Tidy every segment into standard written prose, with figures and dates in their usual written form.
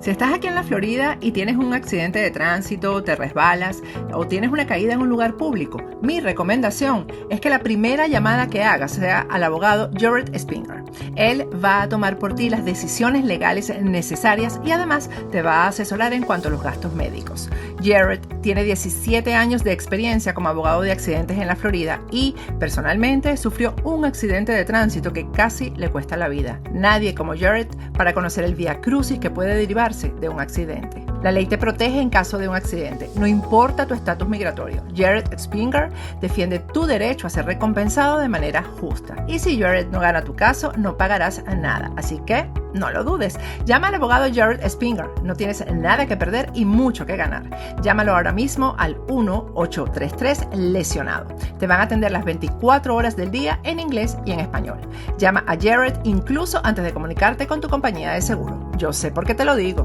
Si estás aquí en la Florida y tienes un accidente de tránsito, te resbalas o tienes una caída en un lugar público, mi recomendación es que la primera llamada que hagas sea al abogado Jared Spinger. Él va a tomar por ti las decisiones legales necesarias y además te va a asesorar en cuanto a los gastos médicos. Jared tiene 17 años de experiencia como abogado de accidentes en la Florida y personalmente sufrió un accidente de tránsito que casi le cuesta la vida. Nadie como Jared para conocer el vía crucis que puede derivar de un accidente. La ley te protege en caso de un accidente, no importa tu estatus migratorio. Jared Spinger defiende tu derecho a ser recompensado de manera justa. Y si Jared no gana tu caso, no pagarás nada. Así que no lo dudes. Llama al abogado Jared Spinger. No tienes nada que perder y mucho que ganar. Llámalo ahora mismo al 1-833-lesionado. Te van a atender las 24 horas del día en inglés y en español. Llama a Jared incluso antes de comunicarte con tu compañía de seguro. Yo sé por qué te lo digo.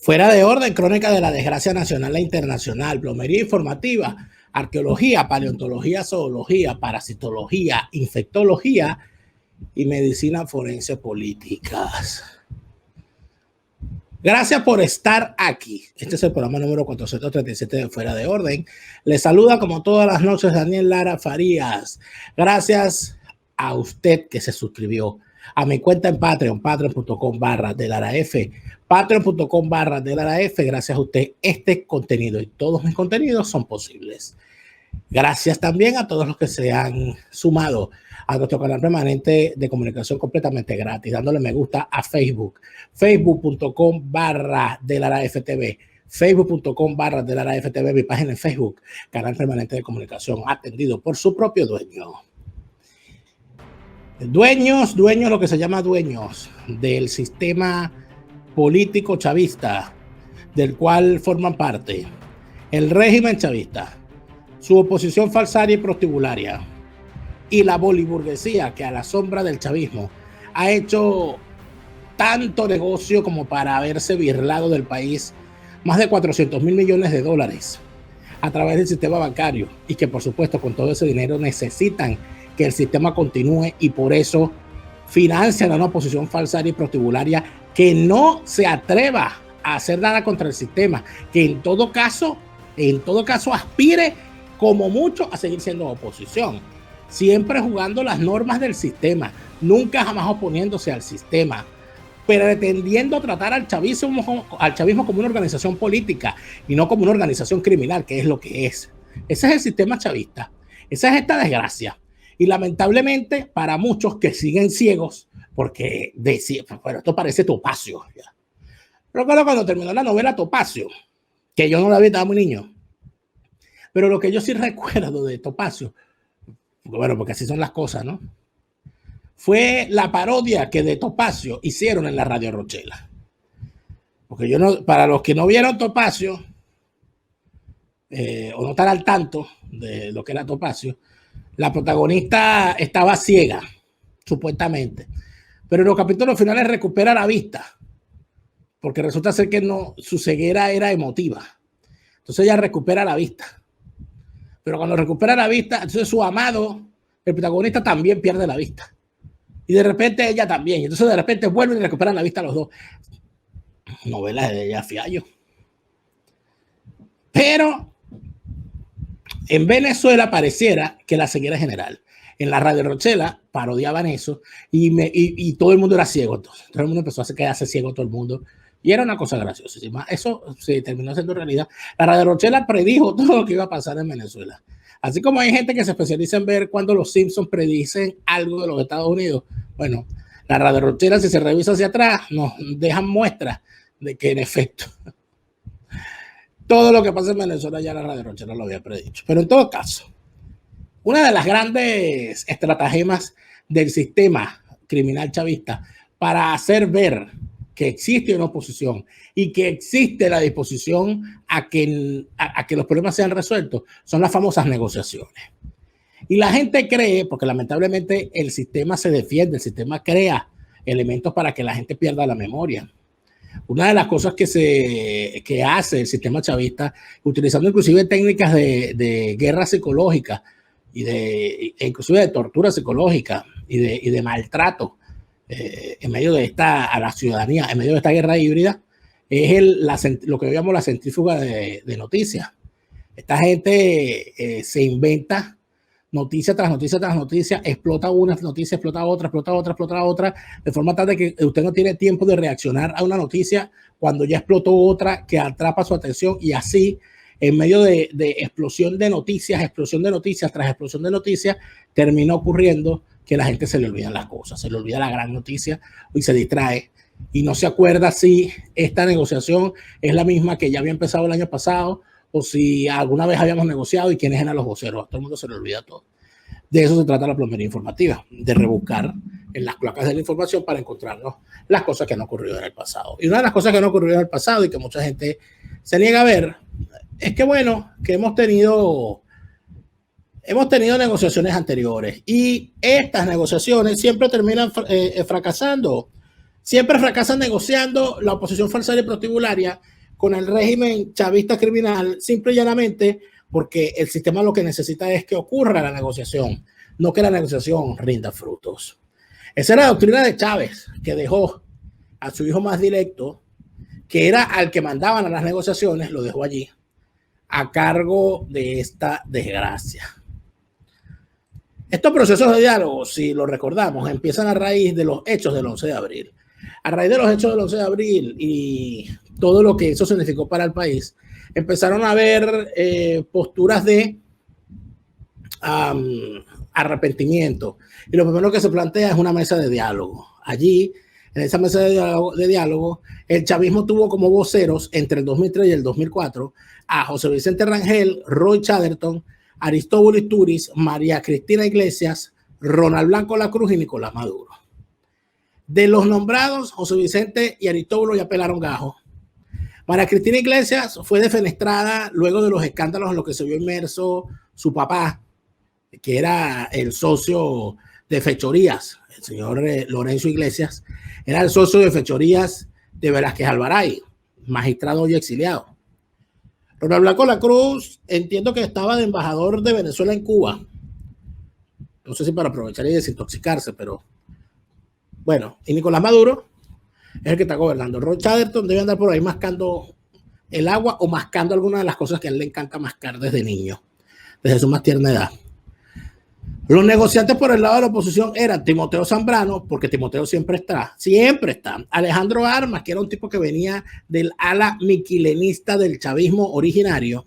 Fuera de orden, crónica de la desgracia nacional e internacional, plomería informativa, arqueología, paleontología, zoología, parasitología, infectología y medicina forense políticas. Gracias por estar aquí. Este es el programa número 437 de Fuera de Orden. Les saluda como todas las noches Daniel Lara Farías. Gracias a usted que se suscribió a mi cuenta en Patreon, patreon.com/delaraf, patreon.com/delaraf. Gracias a usted, este contenido y todos mis contenidos son posibles. Gracias también a todos los que se han sumado a nuestro canal permanente de comunicación completamente gratis, dándole me gusta a Facebook, facebook.com/delaraftv, facebook.com/delaraftv, mi página en Facebook, canal permanente de comunicación atendido por su propio dueño. Dueños, lo que se llama dueños del sistema político chavista, del cual forman parte el régimen chavista, su oposición falsaria y prostibularia, y la boliburguesía que a la sombra del chavismo ha hecho tanto negocio como para haberse birlado del país más de 400,000 millones de dólares a través del sistema bancario, y que por supuesto con todo ese dinero necesitan que el sistema continúe y por eso financian a una oposición falsaria y prostibularia que no se atreva a hacer nada contra el sistema, que en todo caso aspire como mucho a seguir siendo oposición, siempre jugando las normas del sistema, nunca jamás oponiéndose al sistema, pretendiendo tratar al chavismo como una organización política y no como una organización criminal, que es lo que es. Ese es el sistema chavista, esa es esta desgracia. Y lamentablemente para muchos que siguen ciegos, porque bueno, esto parece Topacio. Recuerdo cuando terminó la novela Topacio, que yo no la vi, estaba muy niño. Pero lo que yo sí recuerdo de Topacio, bueno, porque así son las cosas, ¿no? Fue la parodia que de Topacio hicieron en la Radio Rochela. Porque para los que no vieron Topacio, o no están al tanto de lo que era Topacio, la protagonista estaba ciega, supuestamente. Pero en los capítulos finales recupera la vista, porque resulta ser que su ceguera era emotiva. Entonces ella recupera la vista. Pero cuando recupera la vista, entonces su amado, el protagonista, también pierde la vista. Y de repente ella también. Entonces de repente vuelven y recuperan la vista los dos. Novelas de ella Fiallo. Pero en Venezuela pareciera que la ceguera es general. En la Radio Rochela parodiaban eso y todo el mundo era ciego. Entonces, todo el mundo empezó a quedarse ciego, todo el mundo. Y era una cosa graciosísima. Eso se terminó siendo realidad. La Radio Rochela predijo todo lo que iba a pasar en Venezuela. Así como hay gente que se especializa en ver cuando los Simpsons predicen algo de los Estados Unidos. Bueno, la Radio Rochela, si se revisa hacia atrás, nos dejan muestras de que en efecto todo lo que pasa en Venezuela ya la Radio Ronchera lo había predicho. Pero en todo caso, una de las grandes estratagemas del sistema criminal chavista para hacer ver que existe una oposición y que existe la disposición a que los problemas sean resueltos son las famosas negociaciones. Y la gente cree, porque lamentablemente el sistema se defiende, el sistema crea elementos para que la gente pierda la memoria. Una de las cosas que hace el sistema chavista, utilizando inclusive técnicas de guerra psicológica e inclusive de tortura psicológica y de maltrato en medio de a la ciudadanía, en medio de esta guerra híbrida, es lo que yo llamo la centrífuga de noticias. Esta gente se inventa noticia tras noticia tras noticia, explota una noticia, explota otra, de forma tal de que usted no tiene tiempo de reaccionar a una noticia cuando ya explotó otra que atrapa su atención, y así, en medio de explosión de noticias tras explosión de noticias, termina ocurriendo que la gente se le olvidan las cosas, se le olvida la gran noticia y se distrae y no se acuerda si esta negociación es la misma que ya había empezado el año pasado, o si alguna vez habíamos negociado y quiénes eran los voceros. A todo el mundo se le olvida todo. De eso se trata la plomería informativa, de rebuscar en las cloacas de la información para encontrarnos las cosas que han ocurrido en el pasado. Y una de las cosas que han ocurrido en el pasado y que mucha gente se niega a ver es que, bueno, que hemos tenido negociaciones anteriores, y estas negociaciones siempre terminan fracasando. Siempre fracasan negociando la oposición falsaria y prostibularia con el régimen chavista criminal, simple y llanamente porque el sistema lo que necesita es que ocurra la negociación, no que la negociación rinda frutos. Esa era la doctrina de Chávez, que dejó a su hijo más directo, que era al que mandaban a las negociaciones, lo dejó allí, a cargo de esta desgracia. Estos procesos de diálogo, si lo recordamos, empiezan a raíz de los hechos del 11 de abril. A raíz de los hechos del 11 de abril y todo lo que eso significó para el país, empezaron a haber posturas de arrepentimiento. Y lo primero que se plantea es una mesa de diálogo. Allí, en esa mesa de diálogo, el chavismo tuvo como voceros entre el 2003 y el 2004 a José Vicente Rangel, Roy Chatterton, Aristóbulo Istúriz, María Cristina Iglesias, Ronald Blanco Lacruz y Nicolás Maduro. De los nombrados, José Vicente y Aristóbulo ya pelaron gajo. María Cristina Iglesias fue defenestrada luego de los escándalos en los que se vio inmerso su papá, que era el socio de fechorías, el señor Lorenzo Iglesias, era el socio de fechorías de Velázquez Alvaray, magistrado hoy exiliado. Ronald Blanco Lacruz, entiendo que estaba de embajador de Venezuela en Cuba. No sé si para aprovechar y desintoxicarse, pero bueno. Y Nicolás Maduro es el que está gobernando. Roy Chatterton debe andar por ahí mascando el agua o mascando algunas de las cosas que a él le encanta mascar desde niño, desde su más tierna edad. Los negociantes por el lado de la oposición eran Timoteo Zambrano, porque Timoteo siempre está. Alejandro Armas, que era un tipo que venía del ala miquilenista del chavismo originario.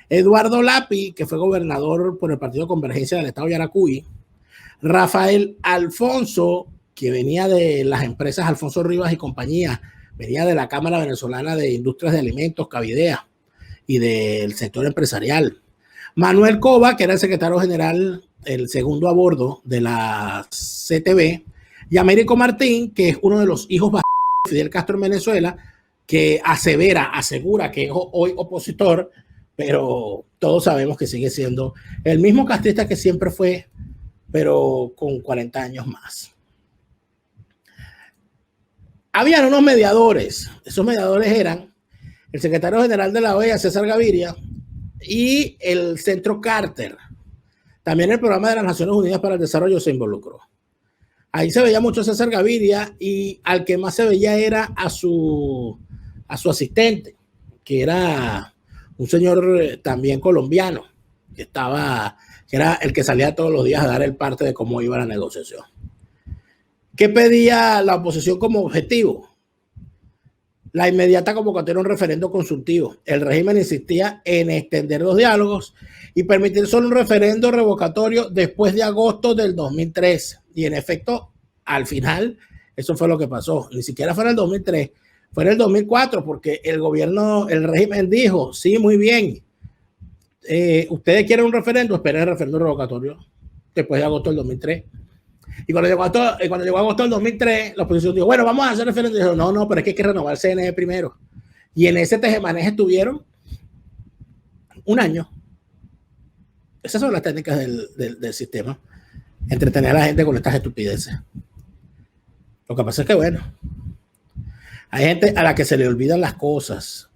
Eduardo Lapi, que fue gobernador por el Partido de Convergencia del Estado Yaracuy. Rafael Alfonso, que venía de las empresas Alfonso Rivas y compañía, venía de la Cámara Venezolana de Industrias de Alimentos, Cavidea, y del sector empresarial. Manuel Cova, que era el secretario general, el segundo a bordo de la CTV, y Américo Martín, que es uno de los hijos de Fidel Castro en Venezuela, que asegura que es hoy opositor, pero todos sabemos que sigue siendo el mismo castrista que siempre fue, pero con 40 años más. Habían unos mediadores. Esos mediadores eran el secretario general de la OEA, César Gaviria, y el Centro Carter. También el Programa de las Naciones Unidas para el Desarrollo se involucró. Ahí se veía mucho a César Gaviria, y al que más se veía era a su asistente, que era un señor también colombiano, que era el que salía todos los días a dar el parte de cómo iba la negociación. ¿Qué pedía la oposición como objetivo? La inmediata convocatoria a un referendo consultivo. El régimen insistía en extender los diálogos y permitir solo un referendo revocatorio después de agosto del 2003. Y en efecto, al final, eso fue lo que pasó. Ni siquiera fue en el 2003. Fue en el 2004 porque el régimen dijo, sí, muy bien, ustedes quieren un referéndum, esperen el referéndum revocatorio después de agosto del 2003. Y cuando llegó agosto del 2003, la oposición dijo, bueno, vamos a hacer referéndum. Y dijo, no, pero es que hay que renovar el CNE primero. Y en ese tejemaneje estuvieron un año. Esas son las técnicas del sistema. Entretener a la gente con estas estupideces. Lo que pasa es que, bueno, hay gente a la que se le olvidan las cosas.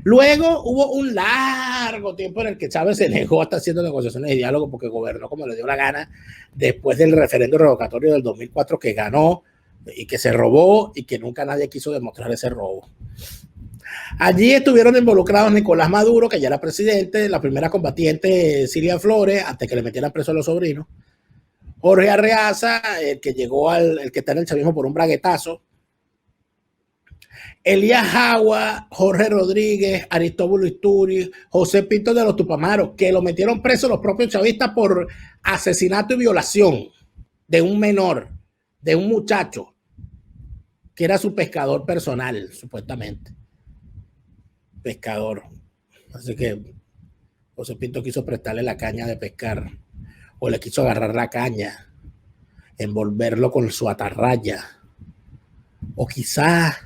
Luego hubo un largo tiempo en el que Chávez se negó hasta haciendo negociaciones y diálogo porque gobernó como le dio la gana después del referéndum revocatorio del 2004 que ganó y que se robó y que nunca nadie quiso demostrar ese robo. Allí estuvieron involucrados Nicolás Maduro, que ya era presidente, la primera combatiente Cilia Flores, antes que le metieran preso a los sobrinos, Jorge Arreaza, el que está en el chavismo por un braguetazo, Elías Jagua, Jorge Rodríguez, Aristóbulo Isturi, José Pinto de los Tupamaros, que lo metieron preso los propios chavistas por asesinato y violación de un menor, de un muchacho, que era su pescador personal, supuestamente. Pescador. Así que José Pinto quiso prestarle la caña de pescar, o le quiso agarrar la caña, envolverlo con su atarraya, o quizás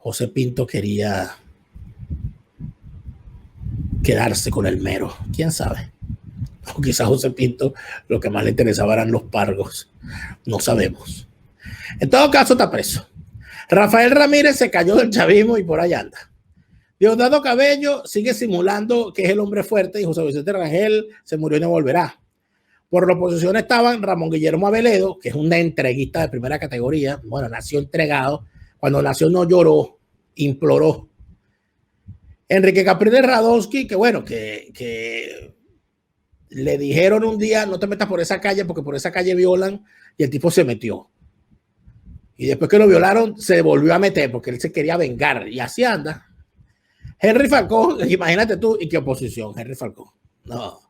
José Pinto quería quedarse con el mero, quién sabe. O quizás José Pinto lo que más le interesaba eran los pargos, no sabemos. En todo caso está preso. Rafael Ramírez se cayó del chavismo y por ahí anda. Diosdado Cabello sigue simulando que es el hombre fuerte y José Vicente Rangel se murió y no volverá. Por la oposición estaban Ramón Guillermo Aveledo, que es un entreguista de primera categoría. Bueno, nació entregado. Cuando nació no lloró, imploró. Enrique Capriles Radonsky, que bueno, que le dijeron un día, no te metas por esa calle porque por esa calle violan, y el tipo se metió. Y después que lo violaron, se volvió a meter porque él se quería vengar, y así anda. Henry Falcón, imagínate tú, ¿y qué oposición? Henry Falcón, no.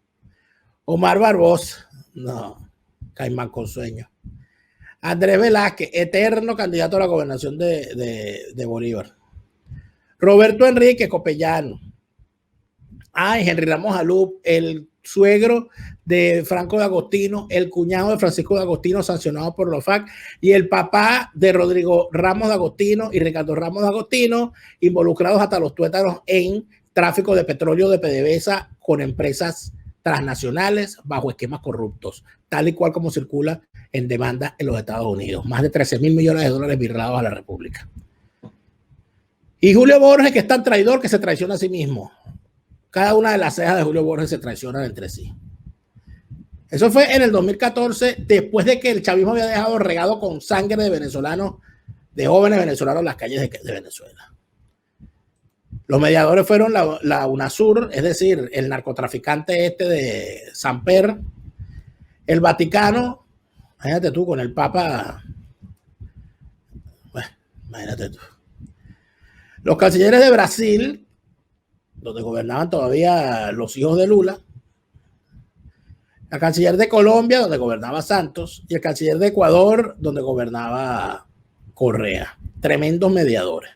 Omar Barbosa, no. Caimán con sueño. Andrés Velázquez, eterno candidato a la gobernación de Bolívar. Roberto Enrique Copellano. Henry Ramos Alup, el suegro de Franco de Agostino, el cuñado de Francisco de Agostino, sancionado por la OFAC, y el papá de Rodrigo Ramos de Agostino y Ricardo Ramos de Agostino, involucrados hasta los tuétanos en tráfico de petróleo de PDVSA con empresas transnacionales bajo esquemas corruptos, tal y cual como circula en demanda en los Estados Unidos. Más de 13.000 millones de dólares virlados a la República. Y Julio Borges, que es tan traidor que se traiciona a sí mismo. Cada una de las cejas de Julio Borges se traicionan entre sí. Eso fue en el 2014, después de que el chavismo había dejado regado con sangre de venezolanos, de jóvenes venezolanos en las calles de Venezuela. Los mediadores fueron la UNASUR, es decir, el narcotraficante de Samper, el Vaticano, imagínate tú, con el Papa, bueno, imagínate tú. Los cancilleres de Brasil, donde gobernaban todavía los hijos de Lula, la canciller de Colombia, donde gobernaba Santos, y el canciller de Ecuador, donde gobernaba Correa. Tremendos mediadores.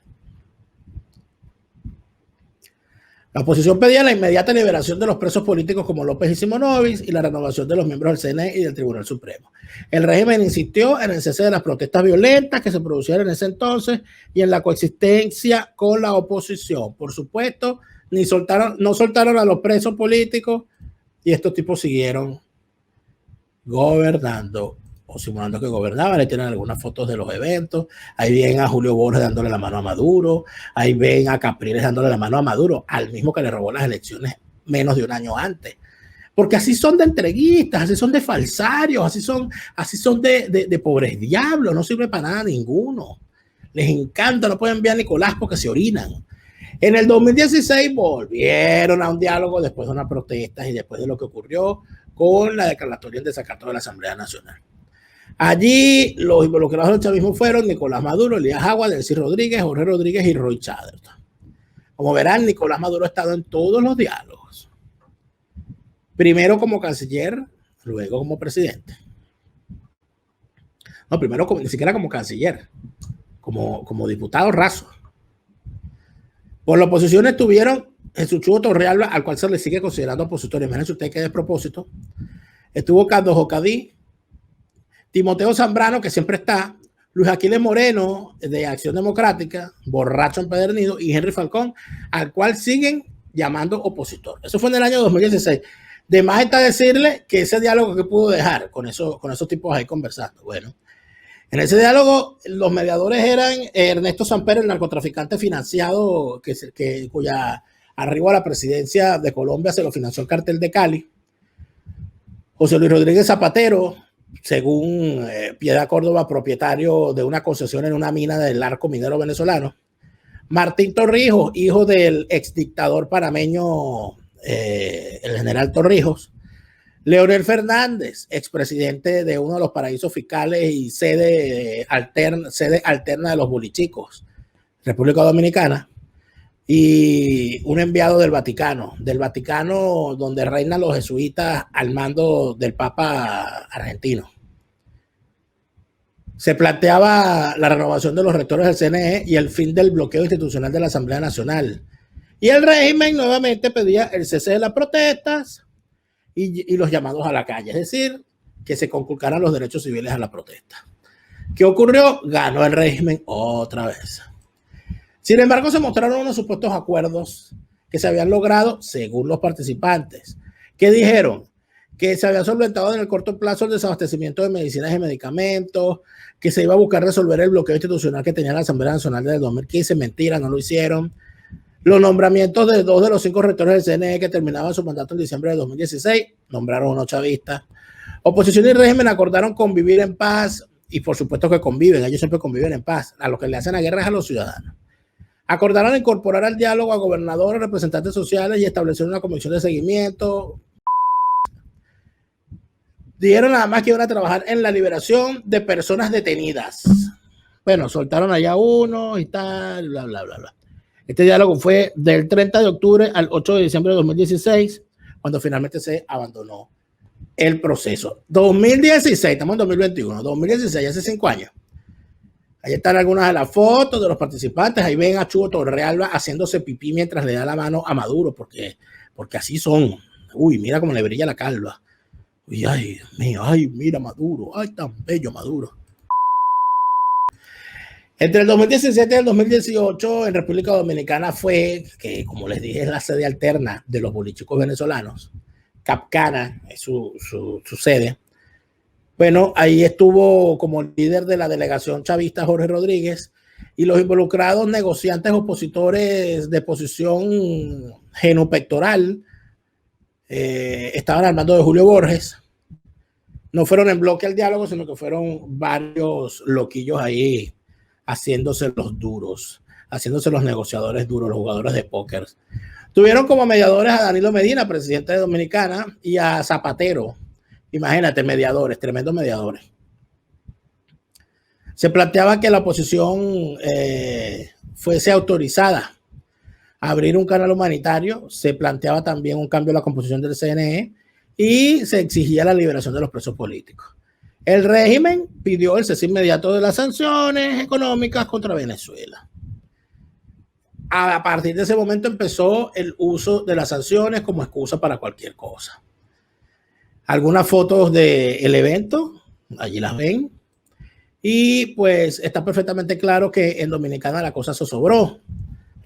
La oposición pedía la inmediata liberación de los presos políticos como López y Simonovic y la renovación de los miembros del CNE y del Tribunal Supremo. El régimen insistió en el cese de las protestas violentas que se producieron en ese entonces y en la coexistencia con la oposición. Por supuesto, no soltaron a los presos políticos y estos tipos siguieron gobernando o simulando que gobernaban. Ahí tienen algunas fotos de los eventos. Ahí ven a Julio Borges dándole la mano a Maduro. Ahí ven a Capriles dándole la mano a Maduro, al mismo que le robó las elecciones menos de un año antes. Porque así son de entreguistas, así son de falsarios, así son de pobres diablos. No sirve para nada ninguno. Les encanta, no pueden ver a Nicolás porque se orinan. En el 2016 volvieron a un diálogo después de unas protestas y después de lo que ocurrió con la declaratoria en desacato de la Asamblea Nacional. Allí los involucrados del chavismo fueron Nicolás Maduro, Elías Jagua, Delcy Rodríguez, Jorge Rodríguez y Roy Chatterton. Como verán, Nicolás Maduro ha estado en todos los diálogos. Primero como canciller, luego como presidente. No, primero ni siquiera como canciller, como diputado raso. Por la oposición estuvieron Jesús Chugo Torrealba, al cual se le sigue considerando opositor. Imagínense usted qué despropósito. Estuvo Carlos Jocadí, Timoteo Zambrano, que siempre está, Luis Aquiles Moreno, de Acción Democrática, borracho empedernido, y Henry Falcón, al cual siguen llamando opositor. Eso fue en el año 2016. De más está decirle que ese diálogo que pudo dejar con esos tipos ahí conversando. Bueno, en ese diálogo los mediadores eran Ernesto Samper, el narcotraficante financiado cuya arribo a la presidencia de Colombia se lo financió el cartel de Cali, José Luis Rodríguez Zapatero, según Piedad Córdoba, propietario de una concesión en una mina del arco minero venezolano, Martín Torrijos, hijo del exdictador panameño el general Torrijos, Leonel Fernández, expresidente de uno de los paraísos fiscales y sede alterna de los bolichicos, República Dominicana, y un enviado del Vaticano donde reinan los jesuitas al mando del Papa argentino. Se planteaba la renovación de los rectores del CNE y el fin del bloqueo institucional de la Asamblea Nacional. Y el régimen nuevamente pedía el cese de las protestas y los llamados a la calle, es decir, que se conculcaran los derechos civiles a la protesta. ¿Qué ocurrió? Ganó el régimen otra vez. Sin embargo, se mostraron unos supuestos acuerdos que se habían logrado según los participantes, que dijeron que se había solventado en el corto plazo el desabastecimiento de medicinas y medicamentos, que se iba a buscar resolver el bloqueo institucional que tenía la Asamblea Nacional desde el 2015. Mentira, no lo hicieron. Los nombramientos de 2 de los 5 rectores del CNE que terminaban su mandato en diciembre de 2016, nombraron unos chavistas. Oposición y régimen acordaron convivir en paz, y por supuesto que conviven, ellos siempre conviven en paz. A los que le hacen la guerra es a los ciudadanos. Acordaron incorporar al diálogo a gobernadores, representantes sociales y establecer una comisión de seguimiento. Dijeron nada más que iban a trabajar en la liberación de personas detenidas. Bueno, soltaron allá uno y tal, bla, bla, bla, bla. Este diálogo fue del 30 de octubre al 8 de diciembre de 2016, cuando finalmente se abandonó el proceso. 2016, estamos en 2021, 2016, hace 5 años. Ahí están algunas de las fotos de los participantes. Ahí ven a Chugo Torrealba haciéndose pipí mientras le da la mano a Maduro, porque así son. Uy, mira cómo le brilla la calva. Uy, ay, Dios mío, ay, mira Maduro, ay, tan bello Maduro. Entre el 2017 y el 2018 en República Dominicana fue, que como les dije es la sede alterna de los bolichicos venezolanos, Capcana es su sede. Bueno, ahí estuvo como líder de la delegación chavista Jorge Rodríguez, y los involucrados negociantes opositores de posición genopectoral estaban al mando de Julio Borges. No fueron en bloque al diálogo, sino que fueron varios loquillos ahí haciéndose los duros, haciéndose los negociadores duros, los jugadores de póker. Tuvieron como mediadores a Danilo Medina, presidente de Dominicana, y a Zapatero. Imagínate, mediadores, tremendos mediadores. Se planteaba que la oposición fuese autorizada a abrir un canal humanitario. Se planteaba también un cambio en la composición del CNE y se exigía la liberación de los presos políticos. El régimen pidió el cese inmediato de las sanciones económicas contra Venezuela. A partir de ese momento empezó el uso de las sanciones como excusa para cualquier cosa. Algunas fotos del evento, allí las ven. Y pues está perfectamente claro que en Dominicana la cosa se sobró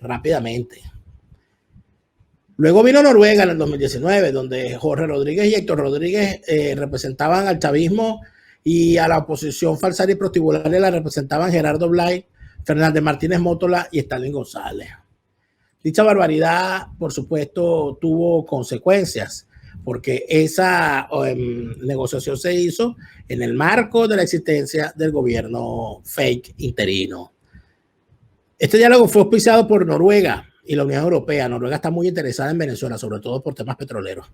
rápidamente. Luego vino Noruega en el 2019, donde Jorge Rodríguez y Héctor Rodríguez representaban al chavismo, y a la oposición falsaria y prostibularia la representaban Gerardo Blay, Fernández Martínez Mótola y Stalin González. Dicha barbaridad, por supuesto, tuvo consecuencias, porque esa negociación se hizo en el marco de la existencia del gobierno fake interino. Este diálogo fue auspiciado por Noruega y la Unión Europea. Noruega está muy interesada en Venezuela, sobre todo por temas petroleros.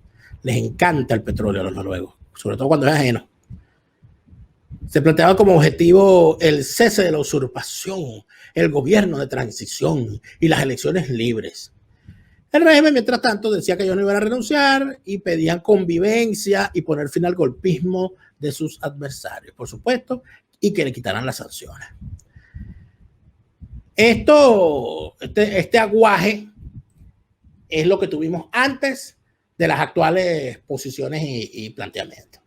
Les encanta el petróleo a los noruegos, sobre todo cuando es ajeno. Se planteaba como objetivo el cese de la usurpación, el gobierno de transición y las elecciones libres. El régimen, mientras tanto, decía que ellos no iban a renunciar y pedían convivencia y poner fin al golpismo de sus adversarios, por supuesto, y que le quitaran las sanciones. Este aguaje es lo que tuvimos antes de las actuales posiciones y planteamientos.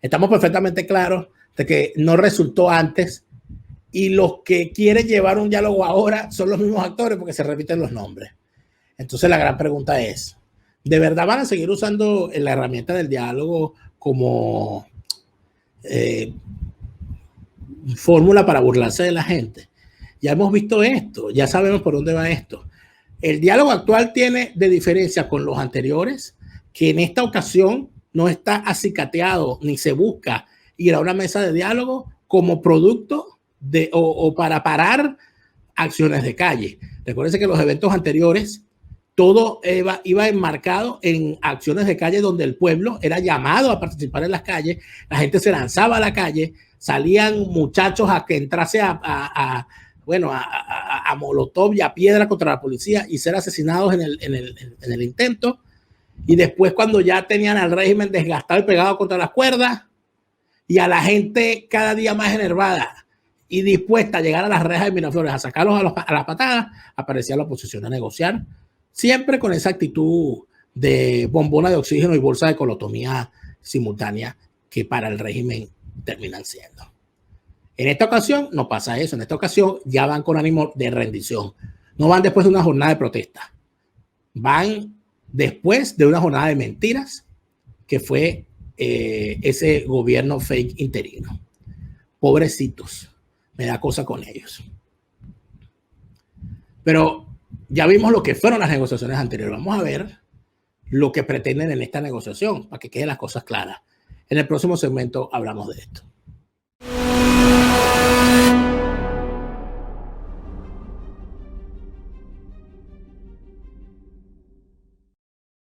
Estamos perfectamente claros de que no resultó antes y los que quieren llevar un diálogo ahora son los mismos actores porque se repiten los nombres. Entonces la gran pregunta es, ¿de verdad van a seguir usando la herramienta del diálogo como fórmula para burlarse de la gente? Ya hemos visto esto, ya sabemos por dónde va esto. El diálogo actual tiene de diferencia con los anteriores que en esta ocasión no está acicateado ni se busca ir a una mesa de diálogo como producto o para parar acciones de calle. Recuérdense que los eventos anteriores todo iba enmarcado en acciones de calle donde el pueblo era llamado a participar en las calles, la gente se lanzaba a la calle, salían muchachos a que entrase a molotov y a piedra contra la policía y ser asesinados en el intento. Y después cuando ya tenían al régimen desgastado y pegado contra las cuerdas y a la gente cada día más enervada y dispuesta a llegar a las rejas de Miraflores a sacarlos a las patadas, aparecía la oposición a negociar, siempre con esa actitud de bombona de oxígeno y bolsa de colotomía simultánea que para el régimen terminan siendo. En esta ocasión no pasa eso, en esta ocasión ya van con ánimo de rendición, no van después de una jornada de protesta, van después de una jornada de mentiras que fue ese gobierno fake interino. Pobrecitos, me da cosa con ellos. Pero ya vimos lo que fueron las negociaciones anteriores. Vamos a ver lo que pretenden en esta negociación para que queden las cosas claras. En el próximo segmento hablamos de esto.